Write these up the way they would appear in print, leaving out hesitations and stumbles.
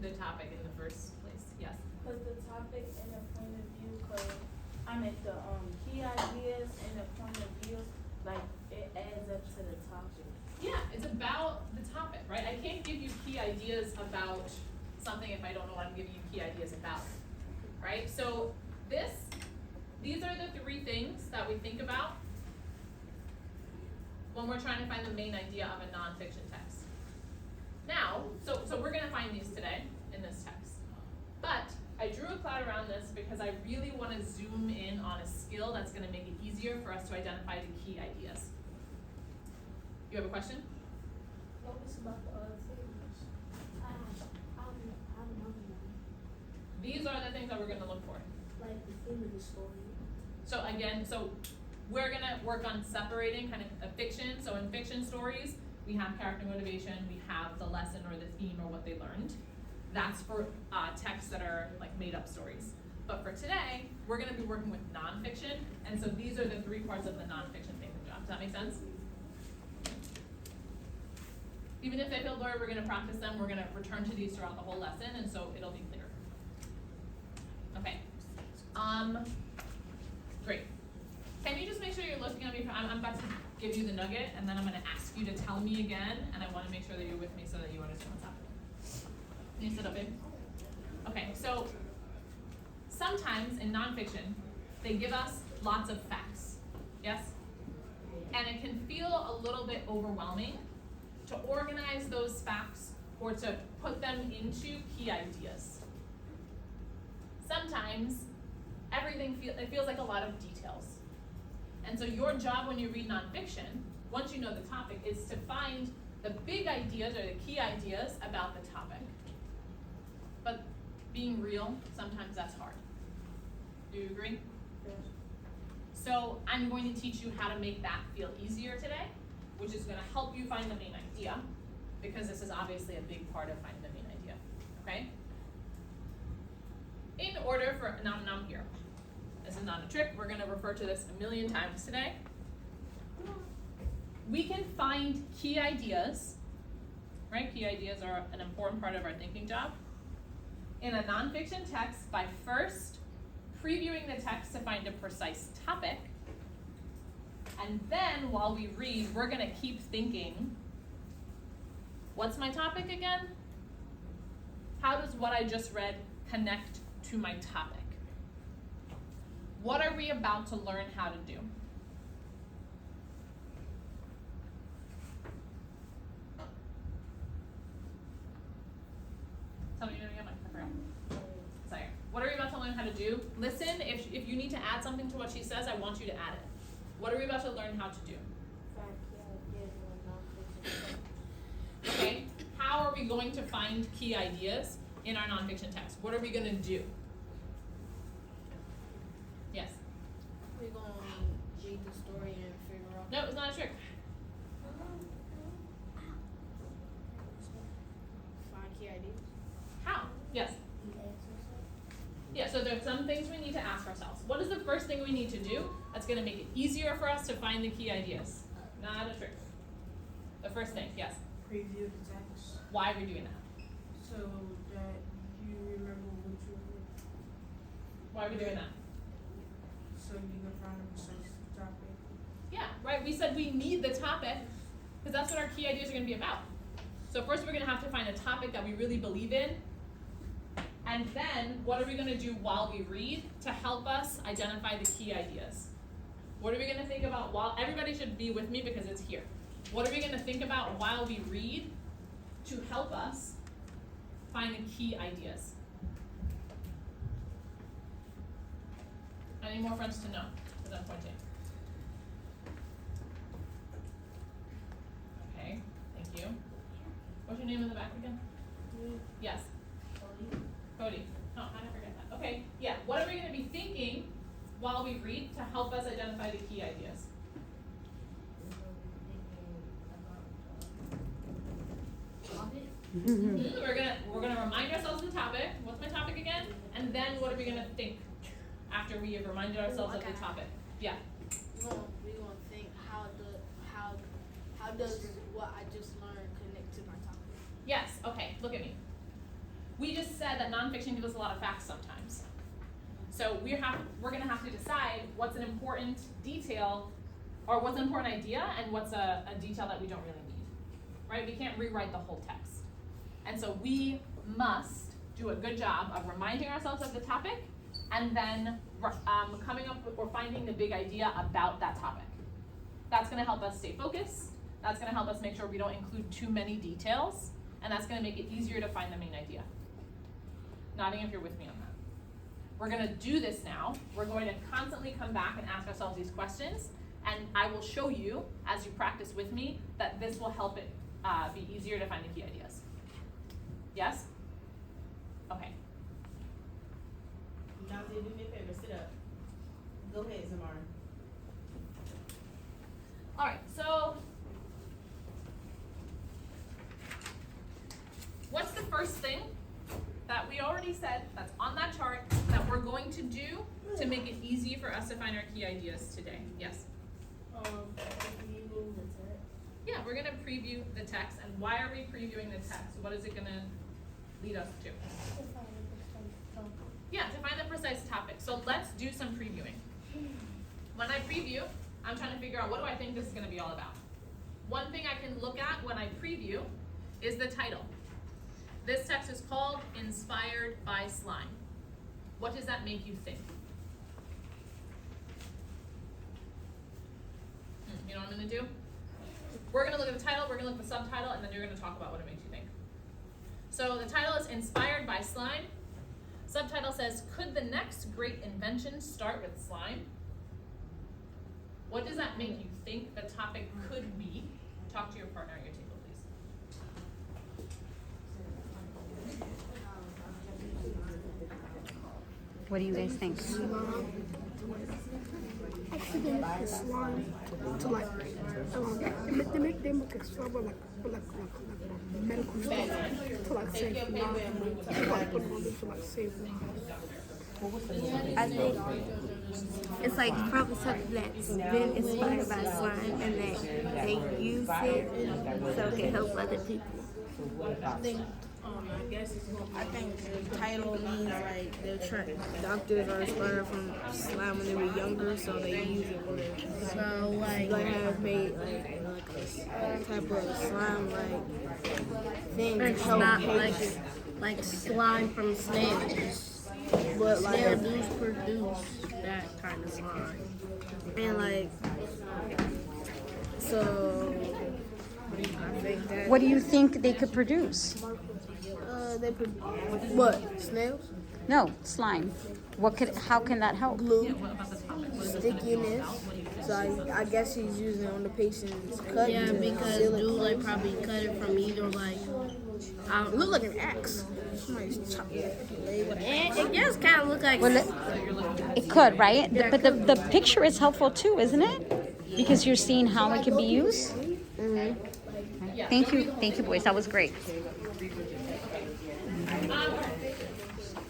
the topic in the first place? Yes. Because the topic and the point of view, because I mean the key ideas and the point of view, like it adds up to the topic. Yeah, it's about the topic, right? I can't give you key ideas about something if I don't know what I'm giving you key ideas about, right? So these are the three things that we think about when we're trying to find the main idea of a nonfiction text. Now, so we're gonna find these today in this text. But I drew a cloud around this because I really want to zoom in on a skill that's gonna make it easier for us to identify the key ideas. You have a question? What was about the other things? I don't know. These are the things that we're gonna look for. Like the theme of the story. So again, we're gonna work on separating kind of a fiction. So in fiction stories, we have character motivation, we have the lesson or the theme or what they learned. That's for texts that are like made up stories. But for today, we're gonna be working with nonfiction, and so these are the three parts of the nonfiction thinking job. Does that make sense? Even if they feel blurred, we're gonna practice them, we're gonna return to these throughout the whole lesson, and so it'll be clear. Okay. Great. Can you just make sure you're looking at me? I'm about to give you the nugget, and then I'm going to ask you to tell me again, and I want to make sure that you're with me so that you understand what's happening. Can you sit up, babe? Okay, so sometimes in nonfiction, they give us lots of facts, yes? And it can feel a little bit overwhelming to organize those facts or to put them into key ideas. Sometimes it feels like a lot of details. And so your job when you read nonfiction, once you know the topic, is to find the big ideas or the key ideas about the topic. But being real, sometimes that's hard. Do you agree? Yes. So I'm going to teach you how to make that feel easier today, which is going to help you find the main idea, because this is obviously a big part of finding the main idea, okay? In order for, now I'm here. This is not a trick, we're gonna refer to this a million times today. We can find key ideas, right? Key ideas are an important part of our thinking job. In a nonfiction text by first previewing the text to find a precise topic, and then while we read, we're gonna keep thinking, what's my topic again? How does what I just read connect to my topic? What are we about to learn how to do? Tell me again, I forgot. Sorry. What are we about to learn how to do? Listen, if you need to add something to what she says, I want you to add it. What are we about to learn how to do? Okay, how are we going to find key ideas in our nonfiction text? What are we gonna do? Yes? We're going to read the story and figure out. No, it's not a trick. Find key ideas. How? Yes? Yeah, so there's some things we need to ask ourselves. What is the first thing we need to do that's gonna make it easier for us to find the key ideas? Not a trick. The first thing, yes? Preview the text Why are we doing that? so that you remember what you read. Why are we doing that? So you can find a precise topic. Yeah, right, we said we need the topic, because that's what our key ideas are gonna be about. So first we're gonna have to find a topic that we really believe in, and then what are we gonna do while we read to help us identify the key ideas? What are we gonna think about while, everybody should be with me because it's here. What are we gonna think about while we read to help us find the key ideas? Any more friends to know, because I'm pointing. Okay, thank you. What's your name in the back again? Yes? Cody. No, I didn't forget that. Okay, yeah, what are we gonna be thinking while we read to help us identify the key ideas? We're gonna remind ourselves of the topic. What's my topic again? And then what are we gonna think after we have reminded ourselves of the topic? Yeah. We're gonna think how does what I just learned connect to my topic? Yes. Okay. Look at me. We said that nonfiction gives us a lot of facts sometimes. So we're gonna have to decide what's an important detail, or what's an important idea, and what's a detail that we don't really need, right? We can't rewrite the whole text. And so we must do a good job of reminding ourselves of the topic, and then coming up with, or finding the big idea about that topic. That's gonna help us stay focused. That's gonna help us make sure we don't include too many details, and that's gonna make it easier to find the main idea. Nodding if you're with me on that. We're gonna do this now. We're going to constantly come back and ask ourselves these questions, and I will show you, as you practice with me, that this will help it be easier to find the key ideas. Yes? Okay. Now, do me a favor, sit up. Go ahead, Zamara. All right, so what's the first thing that we already said that's on that chart that we're going to do to make it easy for us to find our key ideas today? Yes? Yeah, we're gonna preview the text. And why are we previewing the text? What is it gonna lead us to? Yeah, to find the precise topic. So let's do some previewing. When I preview, I'm trying to figure out what do I think this is gonna be all about. One thing I can look at when I preview is the title. This text is called Inspired by Slime. What does that make you think? You know what I'm gonna do? We're gonna look at the title, we're gonna look at the subtitle, and then you're gonna talk about what it makes you think. So the title is Inspired by Slime. Subtitle says, could the next great invention start with slime? What does that make you think the topic could be? Talk to your partner at your table, please. What do you guys think? I think it's slime to like, they make it slime like medical stuff to like save lives. To like put on it to like save lives. I think it's like probably something that's been inspired by slime and that they use it so it can help other people. I think the title means like doctors are inspired from slime when they were younger, so they use it for their. So like have made like a type of slime thing. It's not like slime from snails. But like Snails do produce that kind of slime. and so I think that What do you think they could produce? they put what snails No, slime. How can that help? glue stickiness. So I guess she's using it on the patient's cut. Yeah, to because seal it. dude like probably cut it from either like It looked like an axe. Somebody's chopping it. it just kind of look like Well, it could, right? But the picture is helpful too, isn't it? Because you're seeing how it can be used. Thank you, boys. That was great.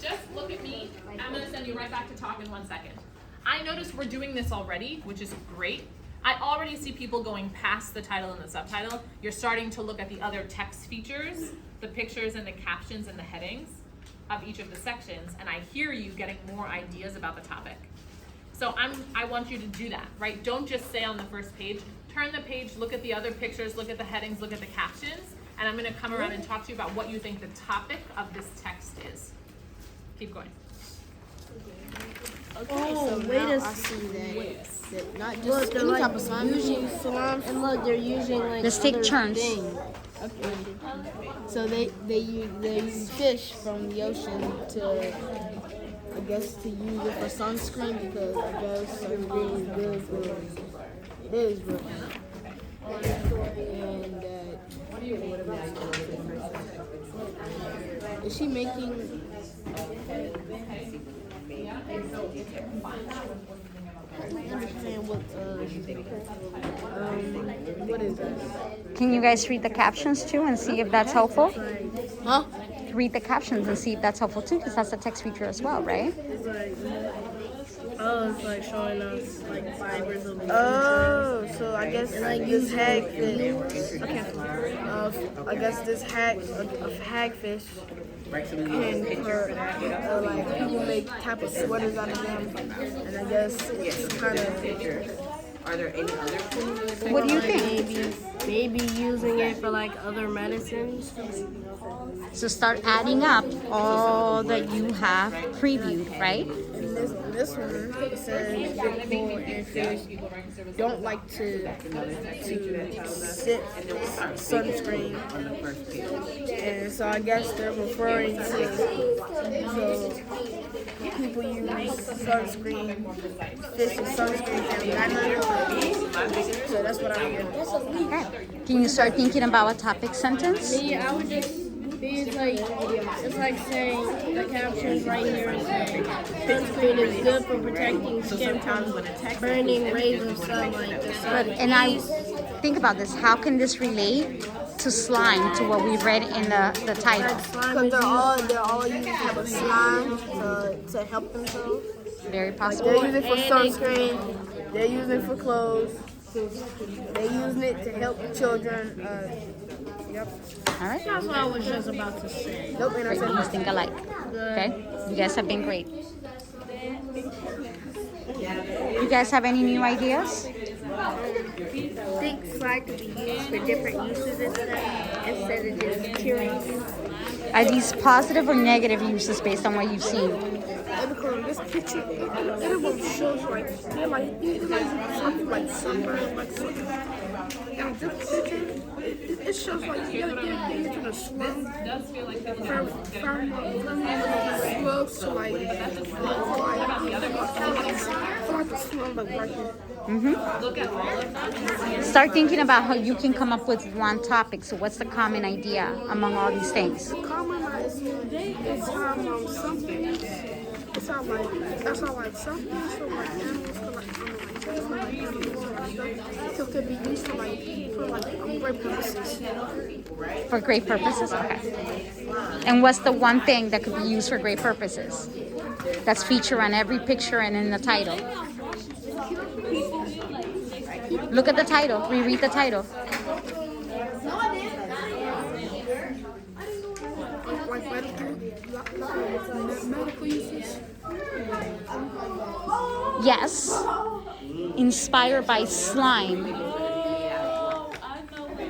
Just look at me. I'm gonna send you right back to talk in 1 second. I noticed we're doing this already, which is great. I already see people going past the title and the subtitle. You're starting to look at the other text features, the pictures and the captions and the headings of each of the sections, and I hear you getting more ideas about the topic. So I want you to do that, right? Don't just stay on the first page. Turn the page, look at the other pictures, look at the headings, look at the captions, and I'm gonna come around and talk to you about what you think the topic of this text is. Keep going. Okay, Oh, so wait now a I see that not just look, they're any like type of slime. using slime and look, they're using like Let's take other turns. things. Okay. So they use fish from the ocean to I guess to use it for sunscreen because I guess it's really good for it is good. And is she making I don't understand what is that? Can you guys read the captions too and see if that's helpful? Huh? Read the captions and see if that's helpful too, because that's a text feature as well, right? Oh, it's like showing us like fibers of the Oh, so I guess like this hagfish. Okay. I guess this hagfish can like people make type of sweaters out of them, and I guess it's kind of. Are there any other things? What do you think? Maybe using it for like other medicines. So start adding up all that you have previewed, right? And this one it says cool and fish don't like to sit sunscreen, and so I guess they're referring to so people use sunscreen, fish and sunscreen and so that's what I'm doing. Okay. Can you start thinking about a topic sentence? I would just it's like saying the captions right here is saying sunscreen is good for protecting skin from burning rays of sunlight. And I think about this. How can this relate to slime, to what we read in the title? Because they're all using type of slime to help themselves. Very possible. They're using it for sunscreen. They're using it for clothes. They're using it to help children. Yep. All right. That's what I was just about to say. Nope, and I Great. said You think alike. Okay. You guys have been great. You guys have any new ideas? I think slime could be used for different uses instead of just curing you. Are these positive or negative uses based on what you've seen? Because this picture, everyone shows like they're like something like sunburn, like something. And this picture, it shows like they're using a slum slopes to like the slum like right here. Start thinking about how you can come up with one topic. So what's the common idea among all these things? Common is something. It's how like something so like animals so could be used for like great purposes. For great purposes? Okay. And what's the one thing that could be used for great purposes? That's featured on every picture and in the title. Look at the title. Reread the title. Like medical uses. Yes. Inspired by slime.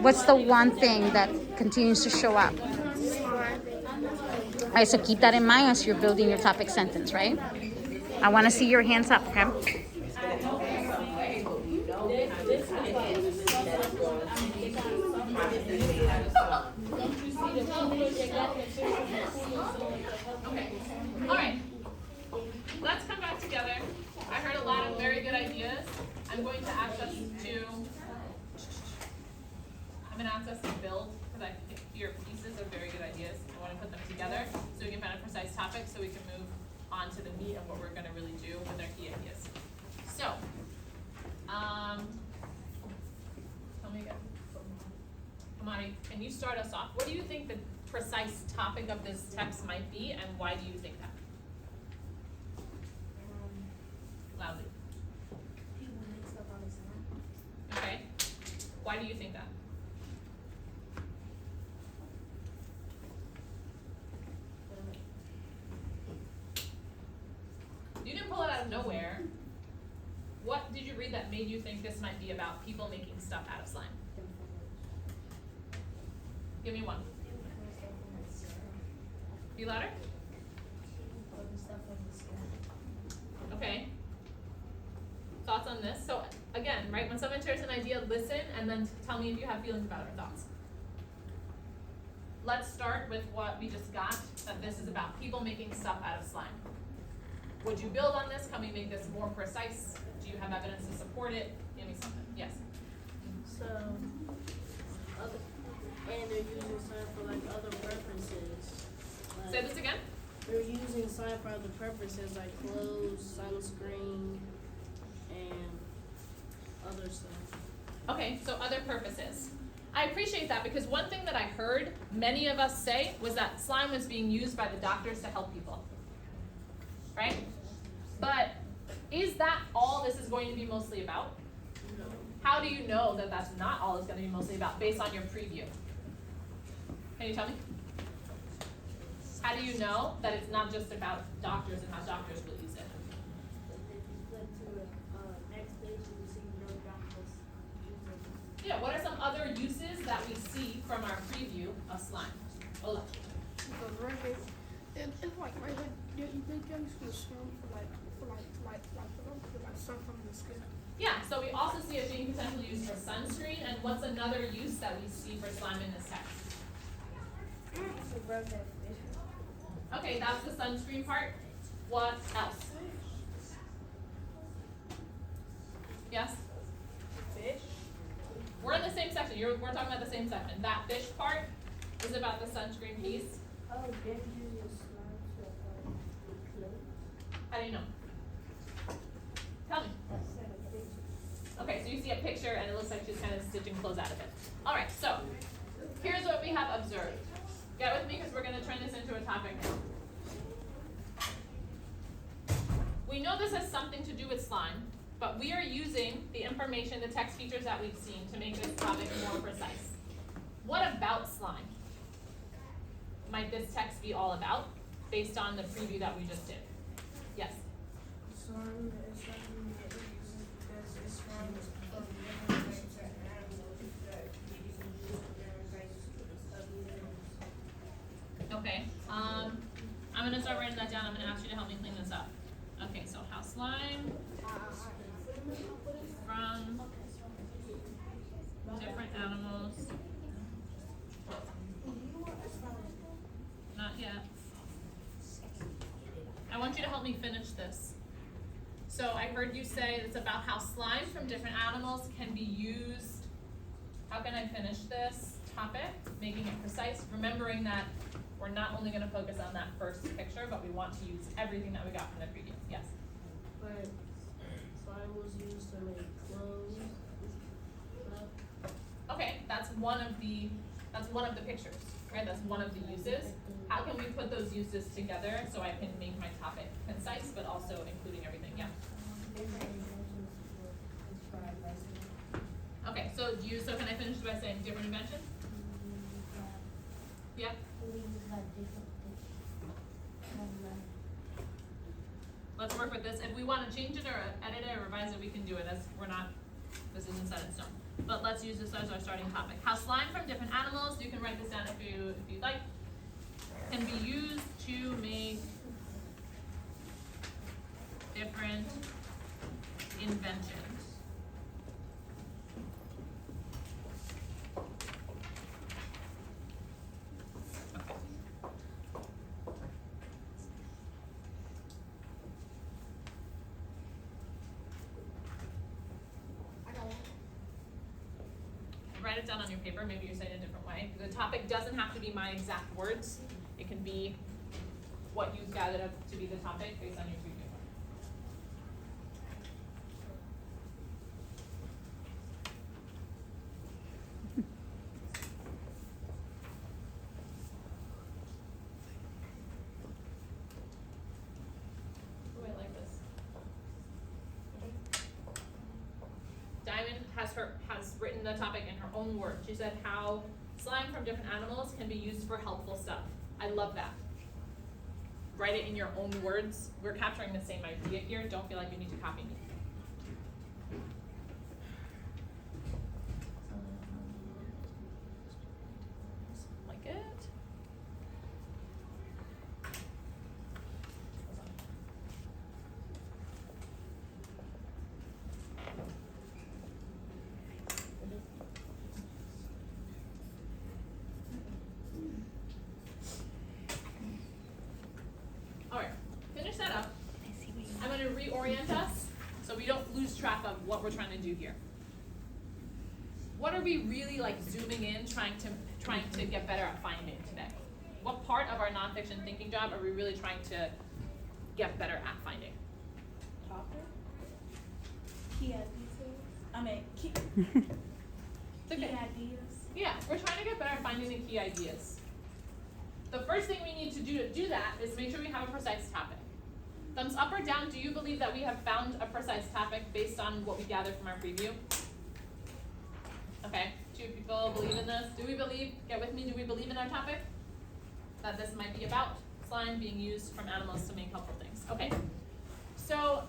What's the one thing that continues to show up? All right, so keep that in mind as you're building your topic sentence, right? I want to see your hands up, okay? Okay. All right. Let's come back together. I heard a lot of very good ideas. I'm going to ask us to build, because I think your pieces are very good ideas. I want to put them together so we can find a precise topic so we can move on to the meat of what we're going to really do with our key ideas. So, tell me again. Amani, can you start us off? What do you think the precise topic of this text might be, and why do you think that? Loudly. Okay. Why do you think that? You didn't pull it out of nowhere. What did you read that made you think this might be about people making stuff out of slime? Give me one. Be louder. Okay. Thoughts on this? So again, right, when someone shares an idea, listen and then tell me if you have feelings about it or thoughts. Let's start with what we just got, that this is about people making stuff out of slime. Would you build on this? Can we make this more precise? Do you have evidence to support it? Give me something. Yes. So, and they're using slime for like other purposes. Like, Say this again. they're using slime for other purposes like clothes, sunscreen, and other stuff. Okay, so other purposes. I appreciate that because one thing that I heard many of us say was that slime was being used by the doctors to help people. Right? But Is that all this is going to be mostly about? No. How do you know that that's not all it's going to be mostly about based on your preview? Can you tell me? How do you know that it's not just about doctors and how doctors will use it? Yeah, what are some other uses that we see from our preview of slime? Ola. Because right here, it's like right here, they use the sun for like sun from the skin. Yeah, so we also see it being potentially used for sunscreen, and what's another use that we see for slime in this text? Okay, that's the sunscreen part. What else? Yes? Fish. We're in the same section. We're talking about the same section. That fish part is about the sunscreen piece. Oh, they use slime to clothes. How do you know? Tell me. Okay, so you see a picture and it looks like she's kind of stitching clothes out of it. All right, so here's what we have observed. Get with me because we're going to turn this into a topic now. We know this has something to do with slime, but we are using the information, the text features that we've seen to make this topic more precise. What about slime might this text be all about based on the preview that we just did? Yes? Slime is something that we use because it's from different types of animals that we use different types of animals. Okay, I'm gonna start writing that down. I'm gonna ask you to help me clean this up. Okay, so house slime from different animals. Not yet. I want you to help me finish this. So I heard you say it's about how slime from different animals can be used. How can I finish this topic? Making it precise, remembering that we're not only going to focus on that first picture, but we want to use everything that we got from the previous. Yes? But slime was used to make clothes. Okay, that's one of the pictures, right? That's one of the uses. How can we put those uses together so I can make my topic concise, but also including everything? Yeah. Okay, so can I finish by saying different inventions? Yeah. Let's work with this. If we want to change it or edit it or revise it, we can do it. This isn't set in stone. But let's use this as our starting topic. How slime from different animals, you can write this down if you'd like, can be used to make different inventions. Write it down on your paper, maybe you're saying it a different way. The topic doesn't have to be my exact words. It can be what you've gathered up to be the topic based on your preview. Oh, I like this. Diamond has written the topic in her own words. She said how slime from different animals can be used for helpful stuff. I love that. Write it in your own words. We're capturing the same idea here. Don't feel like you need to copy me. Like it? All right, finish that up. I'm going to reorient us so we don't lose track of what we're trying to do here. What are we really like zooming in, trying to get better at finding today? What part of our nonfiction thinking job are we really trying to get better at finding? Topic. Key ideas. Key Okay. ideas. Yeah, we're trying to get better at finding the key ideas. The first thing we need to do that is make sure we have a precise topic. Thumbs up or down, do you believe that we have found a precise topic based on what we gathered from our preview? Okay, 2 people believe in this. Do we believe, get with me, do we believe in our topic? That this might be about slime being used from animals to make helpful things. Okay, so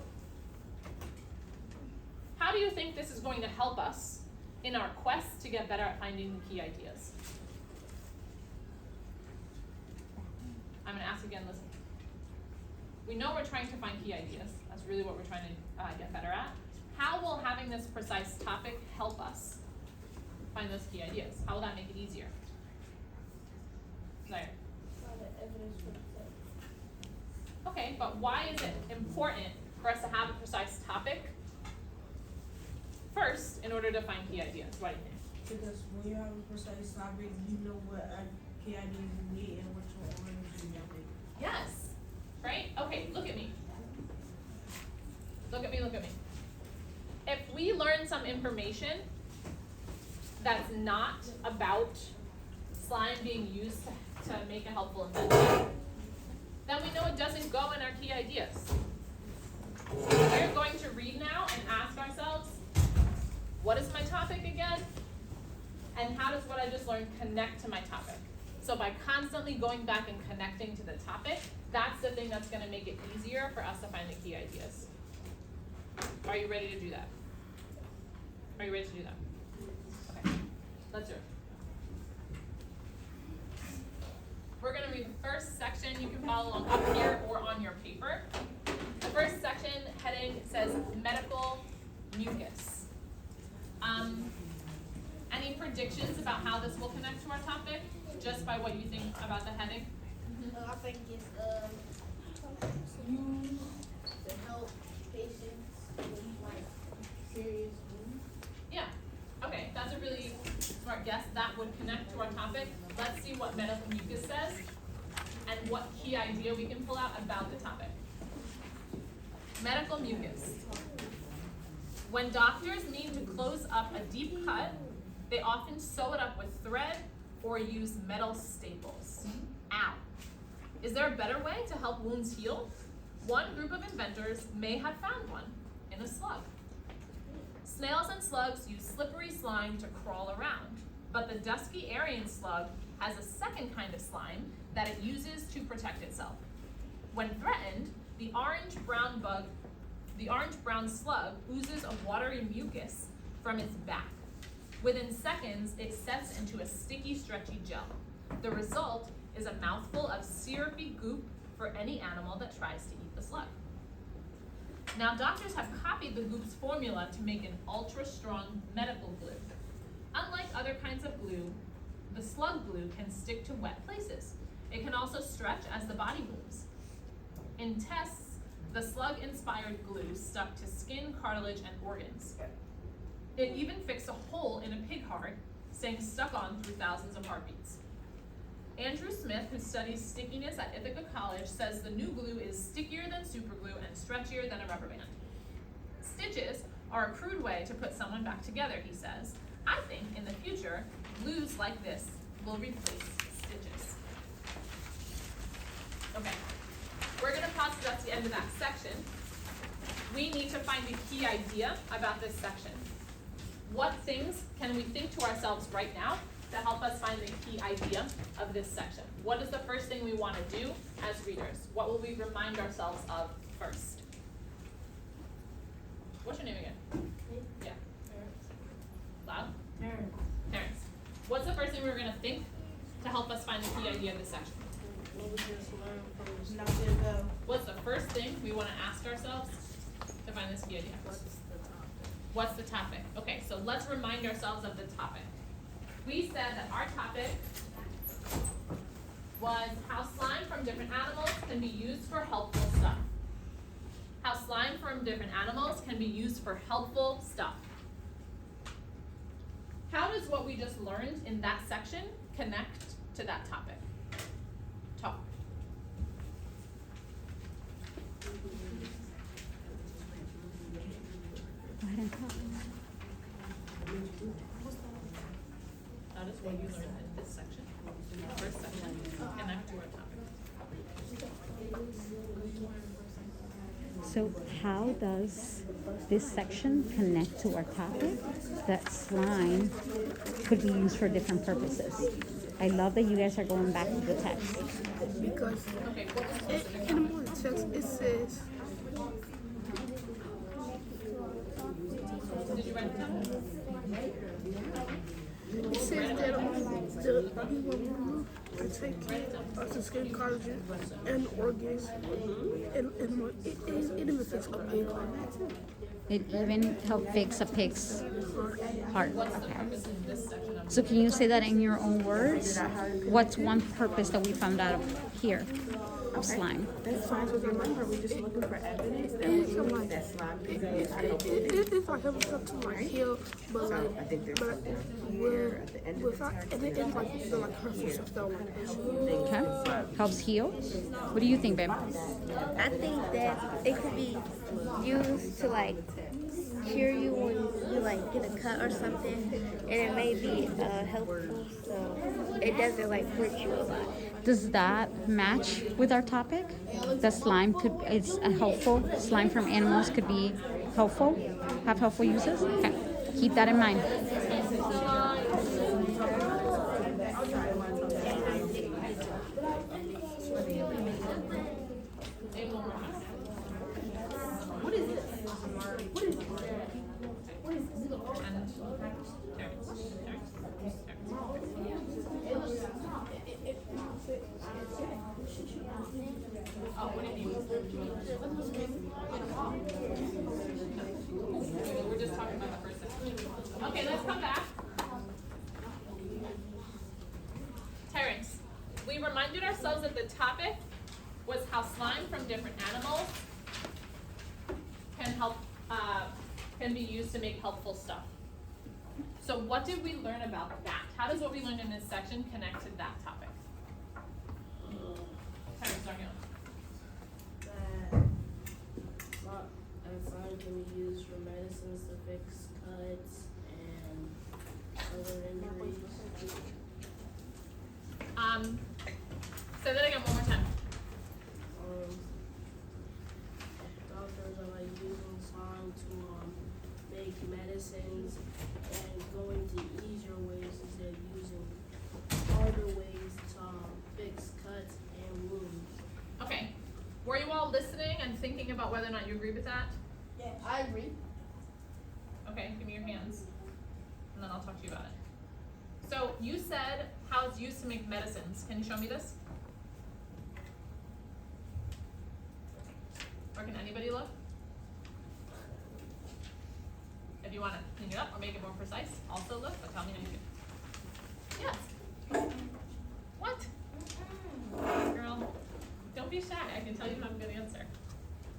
how do you think this is going to help us in our quest to get better at finding the key ideas? I'm gonna ask again, listen. We know we're trying to find key ideas. That's really what we're trying to get better at. How will having this precise topic help us find those key ideas? How will that make it easier? There. Okay, but why is it important for us to have a precise topic first in order to find key ideas? What do you think? Because when you have a precise topic, you know what key ideas you need and which one you need. Yes. Right? Okay, look at me. Look at me, look at me. If we learn some information that's not about slime being used to make a helpful invention, then we know it doesn't go in our key ideas. We're going to read now and ask ourselves, what is my topic again? And how does what I just learned connect to my topic? So by constantly going back and connecting to the topic, that's the thing that's going to make it easier for us to find the key ideas. Are you ready to do that? Are you ready to do that? Okay, let's do it. We're going to read the first section. You can follow along up here or on your paper. The first section heading says medical mucus. Any predictions about how this will connect to our topic, just by what you think about the heading? I think it's used to help patients with like serious wounds. Yeah. Okay, that's a really smart guess. That would connect to our topic. Let's see what medical mucus says and what key idea we can pull out about the topic. Medical mucus. When doctors need to close up a deep cut, they often sew it up with thread or use metal staples. Ow. Is there a better way to help wounds heal? One group of inventors may have found one in a slug. Snails and slugs use slippery slime to crawl around, but the dusky Aryan slug has a second kind of slime that it uses to protect itself. When threatened, the orange-brown slug oozes a watery mucus from its back. Within seconds, it sets into a sticky, stretchy gel. The result is a mouthful of syrupy goop for any animal that tries to eat the slug. Now, doctors have copied the goop's formula to make an ultra-strong medical glue. Unlike other kinds of glue, the slug glue can stick to wet places. It can also stretch as the body moves. In tests, the slug-inspired glue stuck to skin, cartilage, and organs. It even fixed a hole in a pig heart, staying stuck on through thousands of heartbeats. Andrew Smith, who studies stickiness at Ithaca College, says the new glue is stickier than superglue and stretchier than a rubber band. Stitches are a crude way to put someone back together, he says. I think in the future, glues like this will replace stitches. Okay, we're gonna pause because that's the end of that section. We need to find a key idea about this section. What things can we think to ourselves right now to help us find the key idea of this section? What is the first thing we want to do as readers? What will we remind ourselves of first? What's your name again? Yeah. Loud? Terrence. What's the first thing we're going to think to help us find the key idea of this section? What's the first thing we want to ask ourselves to find this key idea? What's the topic? Okay, so let's remind ourselves of the topic. We said that our topic was how slime from different animals can be used for helpful stuff. How slime from different animals can be used for helpful stuff. How does what we just learned in that section connect to that topic? Talk. How does what you learned in this section, the first section, connect to our topic? So how does this section connect to our topic that slime could be used for different purposes? I love that you guys are going back to the text. Because Okay, what was specific? in the morning text it says Did you write it down? that the take care of the skin collagen and organs and it even fix a pig. It even helped fix a pig's heart. What's the Okay. purpose of this section of So can you say that in your own words? What's one purpose that we found out of here of slime? That's fine. So remember, we're just looking for evidence that It's we like that slime it, is it, it's like helping stuff to like heal, but like I think there's but something here at the end of the without text. and it is like the like hurtful stuff though like Okay. Helps heal. What do you think, babe? I think that it could be used to like cure you when you like get a cut or something, and it may be helpful, so it doesn't like hurt you a lot. Does that match with our topic? That slime it's a helpful, slime from animals could be helpful, have helpful uses? Okay, keep that in mind. We're just talking about the first section. Okay, let's come back. Terrence, we reminded ourselves that the topic was how slime from different animals can help, can be used to make helpful stuff. So what did we learn about that? How does what we learned in this section connect to that topic? Terrence, start going. That slime can be used for medicines to fix cuts and other injuries. Say that again one more time. Doctors are like using slime to make medicines and going to easier ways instead of using harder ways to fix cuts and wounds. Okay. Were you all listening and thinking about whether or not you agree with that? Yeah, I agree. Okay, give me your hands, and then I'll talk to you about it. So you said how it's used to make medicines. Can you show me this? Or can anybody look? If you want to clean it up or make it more precise, also look, but tell me how you do. Yes. What? Girl, don't be shy. I can tell you have a good answer.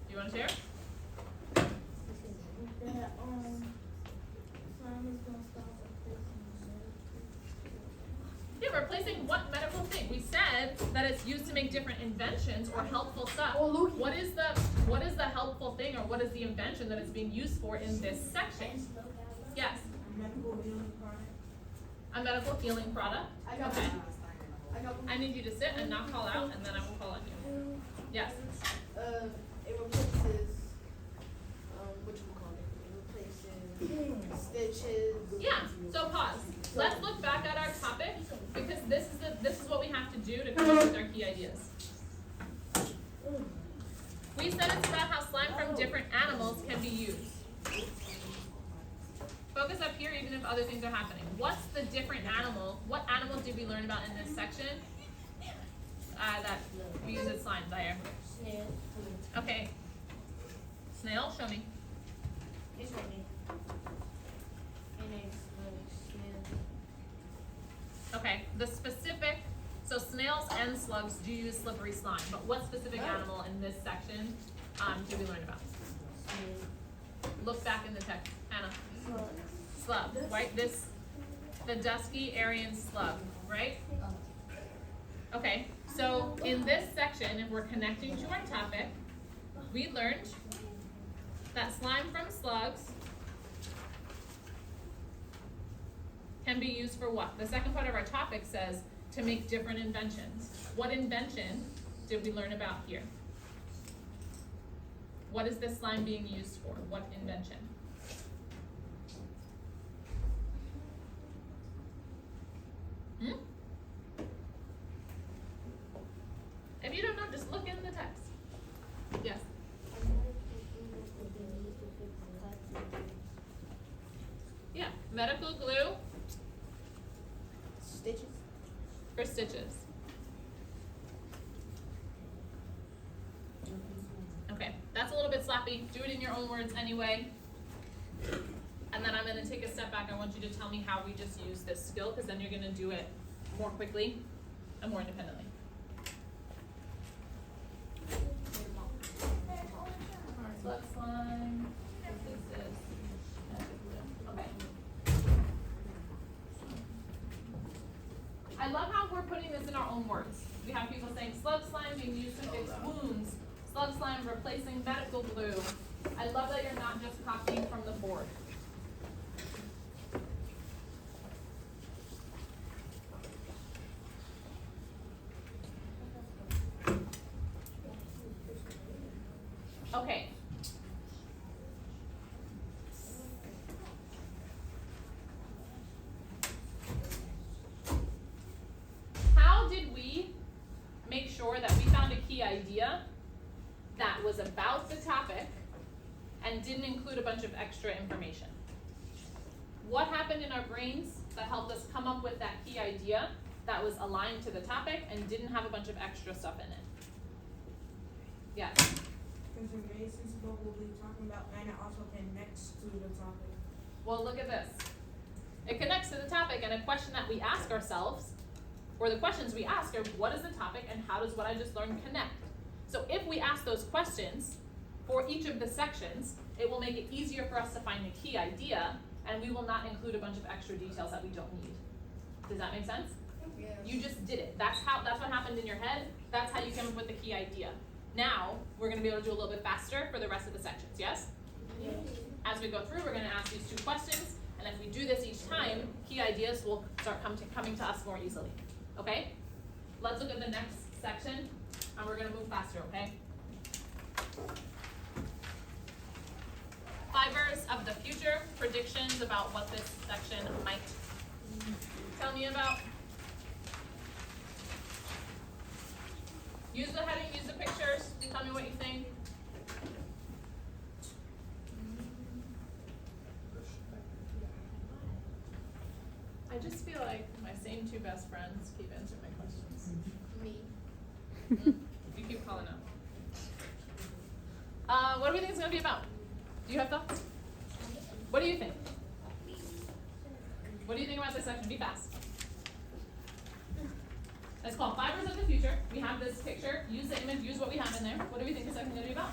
Do you want to share? That slime is gonna stop Yeah, replacing what medical thing? We said that it's used to make different inventions or helpful stuff. Oh, Luke. What is the helpful thing or what is the invention that it's being used for in this section? Yes. medical healing product. A medical healing product. I got Okay. one. I got one. I need you to sit and not call out, and then I will call on you. Yes. It replaces, what you call it? It replaces stitches. Yeah. So pause. Let's look back at our topic because this is what we have to do to come up with our key ideas. We said it's about how slime from different animals can be used. Focus up here even if other things are happening. What's the different animal? What animals did we learn about in this section? That we use as slime, Zaire. Snail. Okay. Snail, show me. It's right there. And it's snail. Okay, the specific, so snails and slugs do use slippery slime, but what specific animal in this section did we learn about? Look back in the text, Anna. Slug, right? The dusky Aryan slug, right? Okay, so in this section, if we're connecting to our topic, we learned that slime from slugs can be used for what? The second part of our topic says to make different inventions. What invention did we learn about here? What is this slime being used for? What invention? Hmm? If you don't know, just look in the text. Yes. Yeah, medical glue Stitches. for stitches. Okay, that's a little bit sloppy. Do it in your own words anyway. And then I'm gonna take a step back. I want you to tell me how we just use this skill, because then you're gonna do it more quickly and more independently. Slug slime. This is magic glue. Okay. I love how we're putting this in our own words. We have people saying slug slime being used to fix wounds. Slug slime replacing medical glue. I love that you're not just copying from the board. Okay. How did we make sure that we found a key idea that was about the topic and didn't include a bunch of extra information? What happened in our brains that helped us come up with that key idea that was aligned to the topic and didn't have a bunch of extra stuff in it? Yes. Because it makes sense what we'll be talking about, and it also connects to the topic. Well, look at this. It connects to the topic, and a question that we ask ourselves, or the questions we ask are, what is the topic and how does what I just learned connect? So if we ask those questions for each of the sections, it will make it easier for us to find the key idea, and we will not include a bunch of extra details that we don't need. Does that make sense? Yes. You just did it. That's what happened in your head. That's how you came up with the key idea. Now, we're gonna be able to do a little bit faster for the rest of the sections, yes? Yes. As we go through, we're gonna ask these 2 questions, and if we do this each time, key ideas will start coming to us more easily, okay? Let's look at the next section, and we're gonna move faster, okay? Fibers of the future, predictions about what this section might tell me about. Use the heading, use the pictures, tell me what you think. I just feel like my same 2 best friends keep answering my questions. Me. You keep calling out. What do we think it's gonna be about? Do you have thoughts? What do you think? What do you think about this section? Be fast. It's called Fibers of the Future. We have this picture. Use the image, use what we have in there. What do we think this section is gonna be about?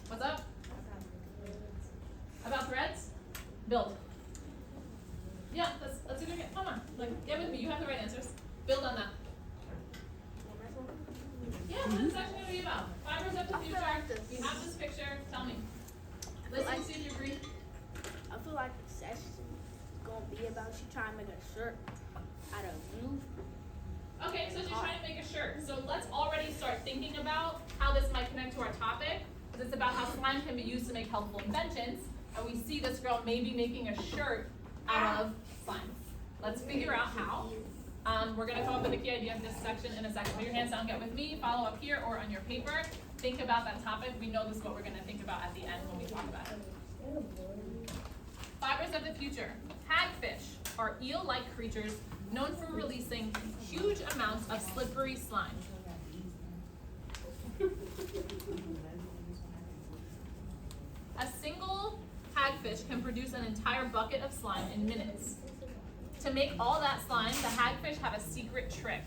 What's up? About threads? Build. Yeah, let's do it again. Come on, like, get with me. You have the right answers. Build on that. Yeah, what's this section gonna be about? Fibers of the future. We have this picture. Tell me. Listen, see if you agree. I feel like the session gonna be about you trying to make a shirt out of glue. Okay, so she's trying to make a shirt. So let's already start thinking about how this might connect to our topic. Because it's about how slime can be used to make helpful inventions. And we see this girl maybe making a shirt out of slime. Let's figure out how. We're gonna come up with a key idea of this section in a second. Put your hands down, get with me, follow up here or on your paper. Think about that topic. We know this is what we're gonna think about at the end when we talk about it. Fibers of the future. Hagfish are eel-like creatures known for releasing huge amounts of slippery slime. A single hagfish can produce an entire bucket of slime in minutes. To make all that slime, the hagfish have a secret trick.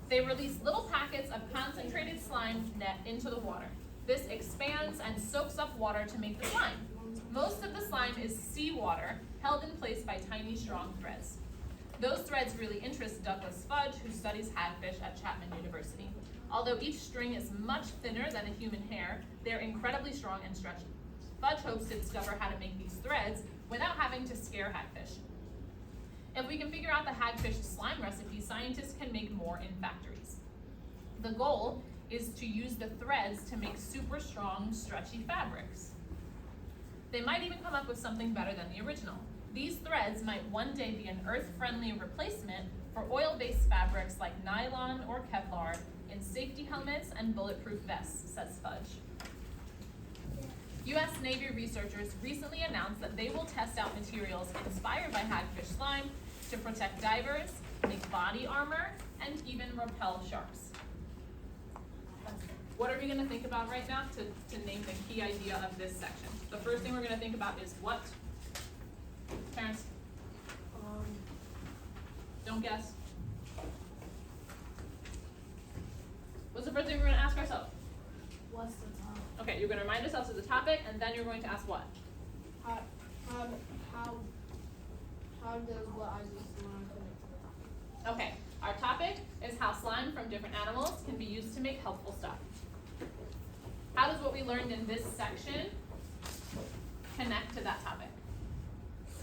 They release little packets of concentrated slime net into the water. This expands and soaks up water to make the slime. Most of the slime is seawater, held in place by tiny, strong threads. Those threads really interest Douglas Fudge, who studies hagfish at Chapman University. Although each string is much thinner than a human hair, they're incredibly strong and stretchy. Fudge hopes to discover how to make these threads without having to scare hagfish. If we can figure out the hagfish slime recipe, scientists can make more in factories. The goal is to use the threads to make super strong, stretchy fabrics. They might even come up with something better than the original. These threads might one day be an earth-friendly replacement for oil-based fabrics like nylon or Kevlar in safety helmets and bulletproof vests, says Fudge. U.S. Navy researchers recently announced that they will test out materials inspired by hagfish slime to protect divers, make body armor, and even repel sharks. What are we going to think about right now to name the key idea of this section? The first thing we're going to think about is what? Parents? Don't guess. What's the first thing we're going to ask ourselves? What's the topic? Okay, you're going to remind yourselves of the topic, and then you're going to ask what? How does what I just learned connect to the topic? Okay, our topic is how slime from different animals can be used to make helpful stuff. How does what we learned in this section connect to that topic?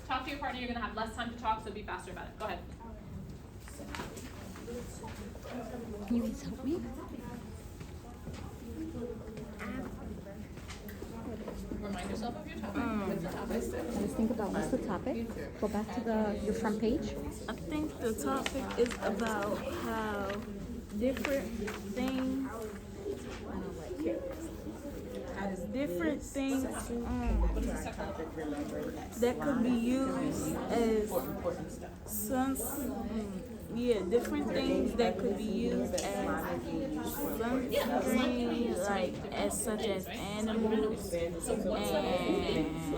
Talk to your partner, you're going to have less time to talk, so be faster about it. Go ahead. Can you please help me? Remind yourself of your topic. What's the topic? Let's think about what's the topic. Go back to your front page. I think the topic is about how different things that could be used as different things that could be used as sunscreen, like such as animals.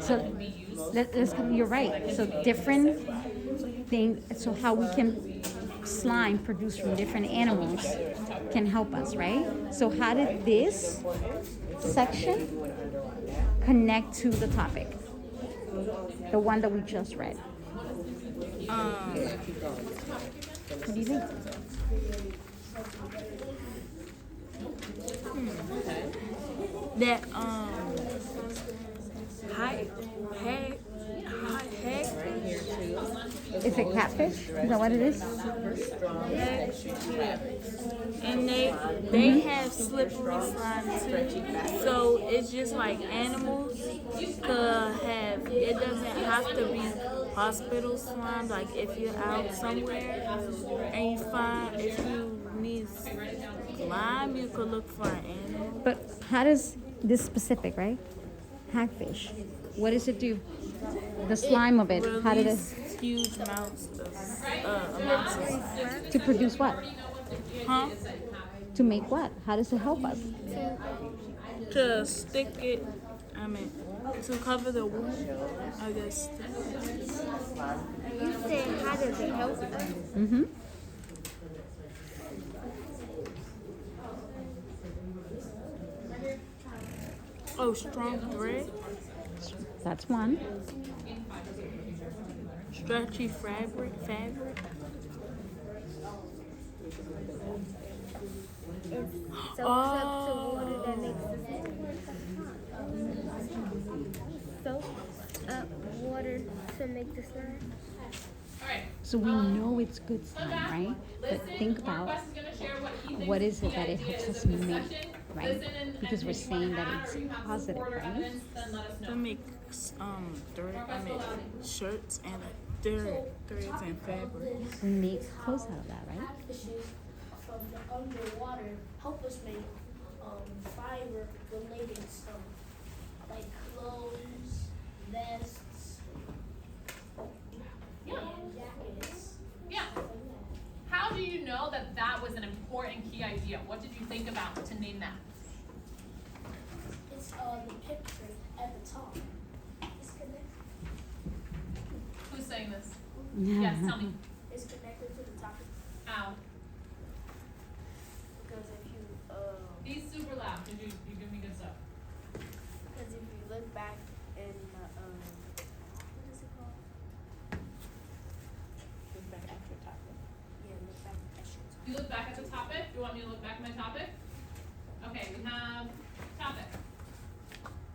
So you're right. So different things. So how we can slime produced from different animals can help us, right? So how did this section connect to the topic? The one that we just read. What do you think? That Is it catfish? Is that what it is? and they have slippery slime too. So it's just like animals could have. It doesn't have to be hospital slime. Like if you're out somewhere and if you need slime, you could look for an animal. But how does this specific, right? Hagfish. What does it do? The slime of it. How did it? Huge amounts of slime. To produce what? Huh? To make what? How does it help us? To stick it, to cover the wound, I guess. You said how does it help us? Mm-hmm. Oh, strong thread, That's one. stretchy fabric. It soaks up to water that makes the soaks up water to make the slime. All right. So we know it's good slime, right? But think about Wes is going to share what he thinks what is the it that it idea helps is us of this make, section. right? Listen and Because we're if you saying wanna that add or it's you have positive, support or right? evidence, then let us know. To make shirts and threads and fabric. We make clothes out of that, right? Catfishes from the underwater help us make fiber related stuff like clothes, vests, Yeah. and jackets. Yeah. How do you know that that was an important key idea? What did you think about to name that? It's the picture at the top. It's connected. Who's saying this? Yes, tell me. It's connected to the topic Ow. because if you He's super loud because you give me good stuff. look back in the what is it called? Look back at your topic. Yeah, look back at your topic. You look back at the topic. You want me to look back at my topic? Okay, we have topic.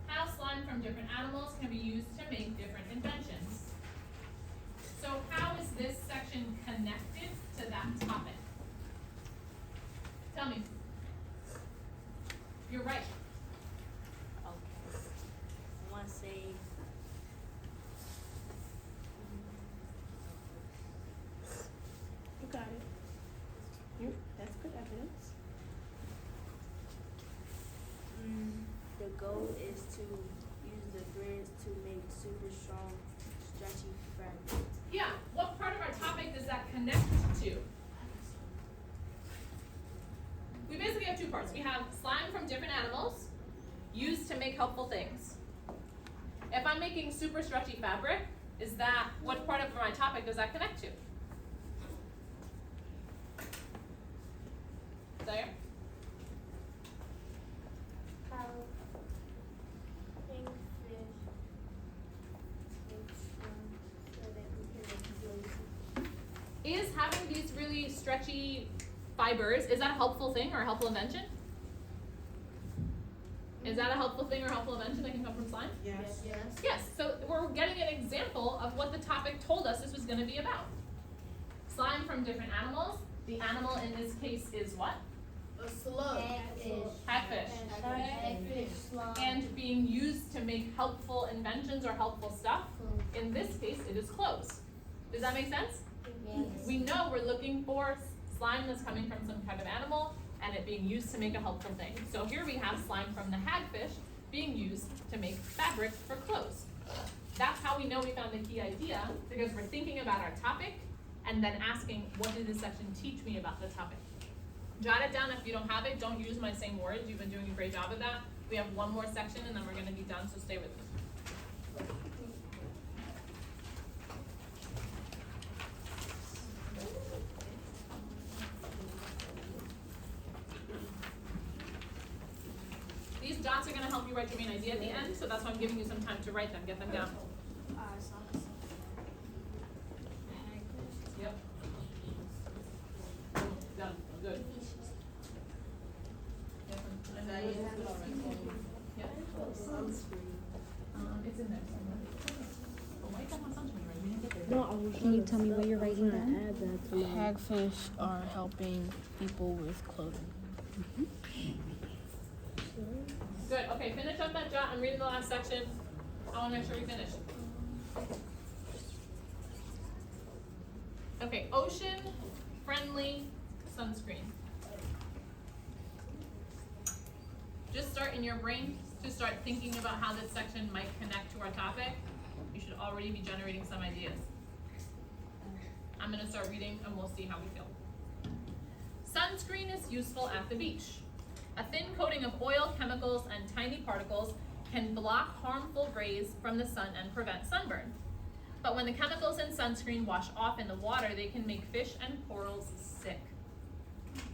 How slime from different animals can be used to make different inventions. got it. That's good evidence. The goal is to use the threads to make super strong, stretchy fabric. Yeah, what part of our topic does that connect to? We basically have two parts. We have slime from different animals used to make helpful things. If I'm making super stretchy fabric, is that, what part of my topic does that connect to? There? How pink fish make swim so that we can make Is having these really stretchy fibers, is that a helpful thing or a helpful invention? Is that a helpful thing or helpful invention that can come from slime? Yes. Yes, so we're getting an example of what the topic told us this was going to be about. Slime from different animals. The animal in this case is what? a slug. Hagfish. And being used to make helpful inventions or helpful stuff. In this case, it is clothes. Does that make sense? We know we're looking for slime that's coming from some kind of animal and it being used to make a helpful thing. So here we have slime from the hagfish being used to make fabric for clothes. That's how we know we found the key idea, because we're thinking about our topic and then asking, what did this section teach me about the topic? Jot it down if you don't have it. Don't use my same words. You've been doing a great job of that. We have one more section and then we're gonna be done, so stay with me. These dots are gonna help you write your main idea at the end, so that's why I'm giving you some time to write them, get them down. Yep. Done, good. It's in there somewhere. Oh, why don't want sunscreen, right? We didn't get there. No, I was Can you tell me what you're writing down? add that to hagfish are helping people with clothing. Good, okay, finish up that jot. I'm reading the last section. I wanna make sure we finish. Okay, ocean-friendly sunscreen. Just start in your brain to start thinking about how this section might connect to our topic. You should already be generating some ideas. I'm gonna start reading and we'll see how we feel. Sunscreen is useful at the beach. A thin coating of oil, chemicals, and tiny particles can block harmful rays from the sun and prevent sunburn. But when the chemicals in sunscreen wash off in the water, they can make fish and corals sick.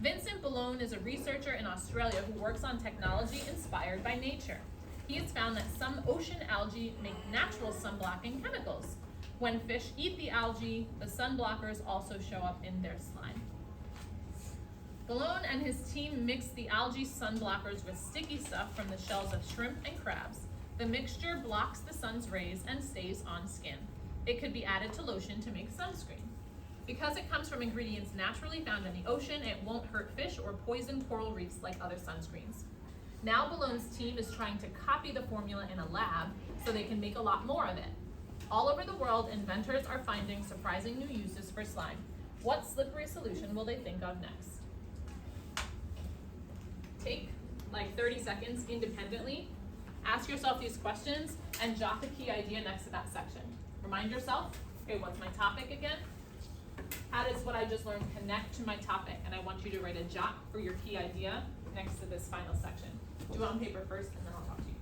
Vincent Ballone is a researcher in Australia who works on technology inspired by nature. He has found that some ocean algae make natural sun-blocking chemicals. When fish eat the algae, the sun blockers also show up in their slime. Ballone and his team mixed the algae sun blockers with sticky stuff from the shells of shrimp and crabs. The mixture blocks the sun's rays and stays on skin. It could be added to lotion to make sunscreen. Because it comes from ingredients naturally found in the ocean, it won't hurt fish or poison coral reefs like other sunscreens. Now Ballone's team is trying to copy the formula in a lab so they can make a lot more of it. All over the world, inventors are finding surprising new uses for slime. What slippery solution will they think of next? Take like 30 seconds independently, ask yourself these questions, and jot the key idea next to that section. Remind yourself, okay, what's my topic again? How does what I just learned connect to my topic? And I want you to write a jot for your key idea next to this final section. Do it on paper first, and then I'll talk to you.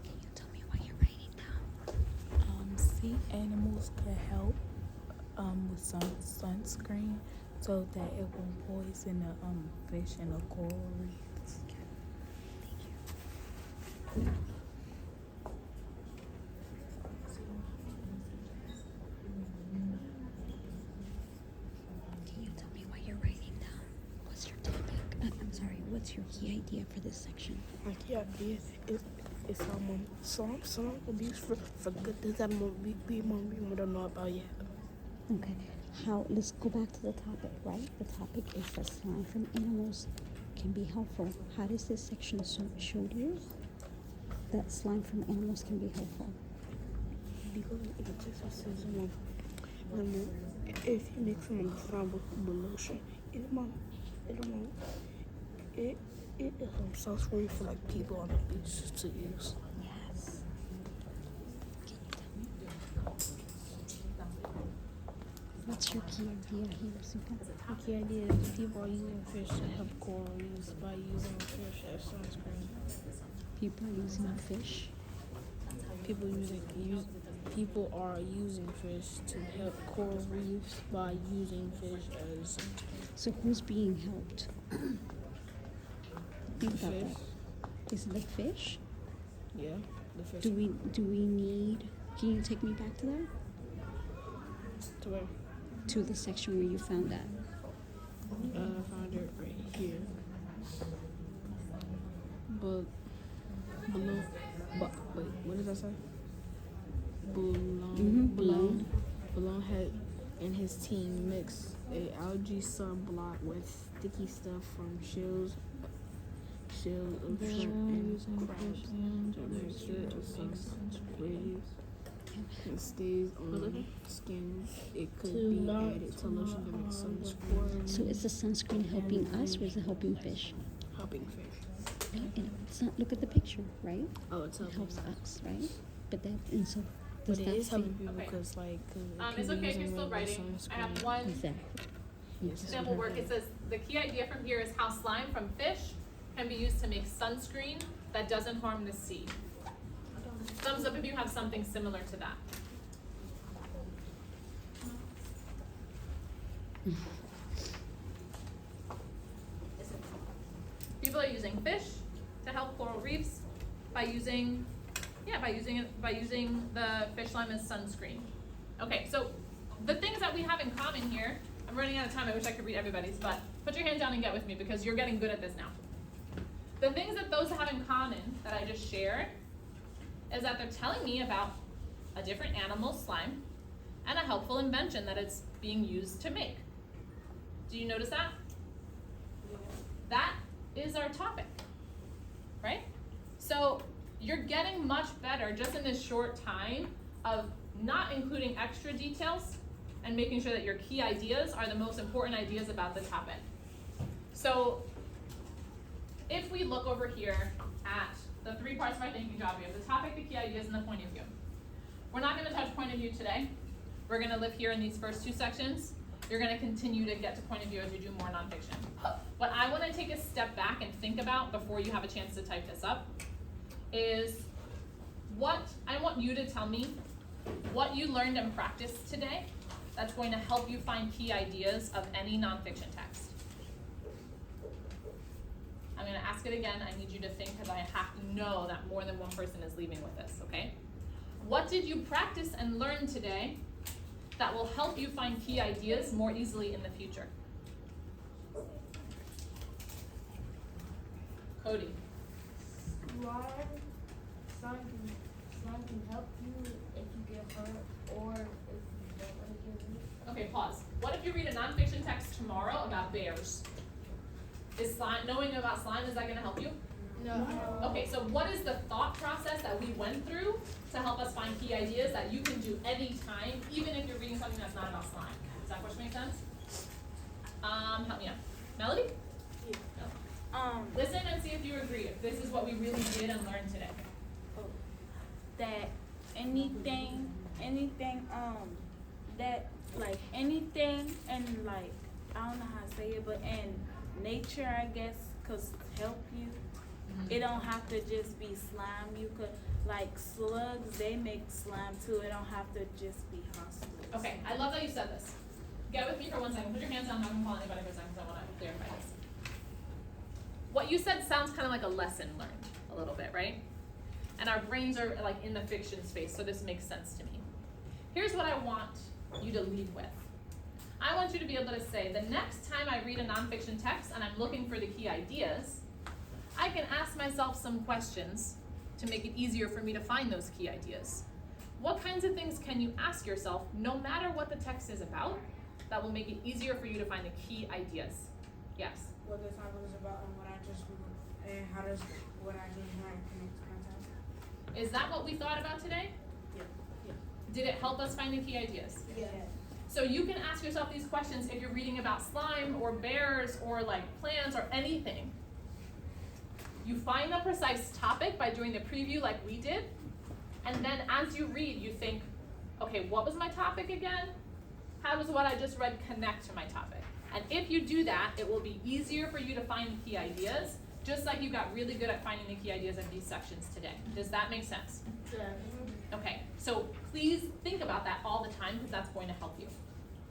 Can you tell me what you're writing down? Sea animals can help with sunscreen so that it won't poison the fish and the coral reefs. Can you tell me what you're writing down? What's your topic? I'm sorry, what's your key idea for this section? Like, yeah, it's some abuse for good that we don't know about yet. Okay. how, let's go back to the topic, right? The topic is that slime from animals can be helpful. How does this section show you that slime from animals can be helpful? Because it just says if you mix them slime with lotion, it is sunscreen for like people on the beach to use. Yes. Can you tell me? What's your key idea here, Suka? The key idea is people are using fish to help coral reefs by using fish as sunscreen. People are using fish. People are using fish to help coral reefs by using fish as So who's being helped? Think about fish. that. Is it the fish? Yeah, the fish. Do we need? Can you take me back to that? To where? To the section where you found that. I found it right here. But below, wait, what did I say? Balone had and his team mixed a algae sunblock with sticky stuff from shells of shrimp and crabs to mix it to sunscreen. It stays on skin. It could be added to lotion to make sunscreen. So is the sunscreen helping us, or is it helping fish? Helping fish. It's not. Look at the picture, right? Oh, it's It helping helps us. us, right? But that and so does But it that is helping say- people Okay. because like It's okay if you're still writing. I have one Exactly. sample work. It says, the key idea from here is how slime from fish can be used to make sunscreen that doesn't harm the sea. Thumbs up if you have something similar to that. People are using fish to help coral reefs by using the fish slime as sunscreen. Okay, so the things that we have in common here, I'm running out of time, I wish I could read everybody's, but put your hand down and get with me because you're getting good at this now. The things that those have in common that I just shared is that they're telling me about a different animal's slime and a helpful invention that it's being used to make. Do you notice that? That is our topic, right? So you're getting much better just in this short time of not including extra details and making sure that your key ideas are the most important ideas about the topic. So if we look over here at the 3 parts of our thinking job, we have the topic, the key ideas, and the point of view. We're not going to touch point of view today. We're going to live here in these first 2 sections. You're going to continue to get to point of view as you do more nonfiction. What I want to take a step back and think about before you have a chance to type this up is what I want you to tell me what you learned and practiced today that's going to help you find key ideas of any nonfiction text. I'm going to ask it again. I need you to think because I have to know that more than one person is leaving with this, okay? What did you practice and learn today that will help you find key ideas more easily in the future? Cody. Slime can help you if you get hurt or if you don't want to get hurt. Okay, pause. What if you read a nonfiction text tomorrow about bears? Is slime, knowing about slime, is that going to help you? No. Okay, so what is the thought process that we went through to help us find key ideas that you can do anytime, even if you're reading something that's not about slime? Does that question make sense? Help me out. Melody? Yeah. No. Listen and see if you agree, if this is what we really did and learned today. That anything, that like anything and like, I don't know how to say it, but in nature, I guess, cause help you. It don't have to just be slime. You could, like slugs, they make slime too. It don't have to just be hospitals. Okay, I love that you said this. Get with me for 1 second. Put your hands down. I'm not gonna call anybody for a second because I want to clarify this. What you said sounds kind of like a lesson learned, a little bit, right? And our brains are like in the fiction space, so this makes sense to me. Here's what I want you to leave with. I want you to be able to say, the next time I read a nonfiction text and I'm looking for the key ideas, I can ask myself some questions to make it easier for me to find those key ideas. What kinds of things can you ask yourself, no matter what the text is about, that will make it easier for you to find the key ideas. Yes? What the topic is about and what I just and how does what I just learned connect to my topic? Is that what we thought about today? Yeah. Did it help us find the key ideas? Yeah. So you can ask yourself these questions if you're reading about slime or bears or like plants or anything. You find the precise topic by doing the preview like we did, and then as you read, you think, okay, what was my topic again? How does what I just read connect to my topic? And if you do that, it will be easier for you to find the key ideas, just like you got really good at finding the key ideas in these sections today. Does that make sense? Yeah. Okay, so please think about that all the time because that's going to help you.